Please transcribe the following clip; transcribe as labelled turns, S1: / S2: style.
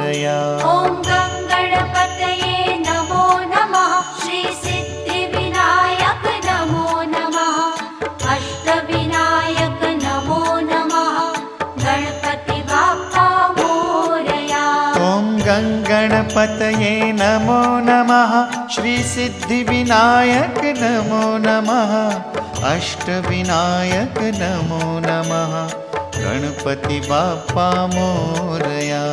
S1: मोरया।
S2: ॐ गणपतये नमो नमः। श्री सिद्धिविनायक नमो नमः। अष्टविनायक नमो नमः। गणपति बाप्पा मोरया।
S1: ॐ गणपतये नमो नमः। श्री सिद्धिविनायक नमो नमः। अष्टविनायक नमो नमः। गणपति बाप्पा मोरया।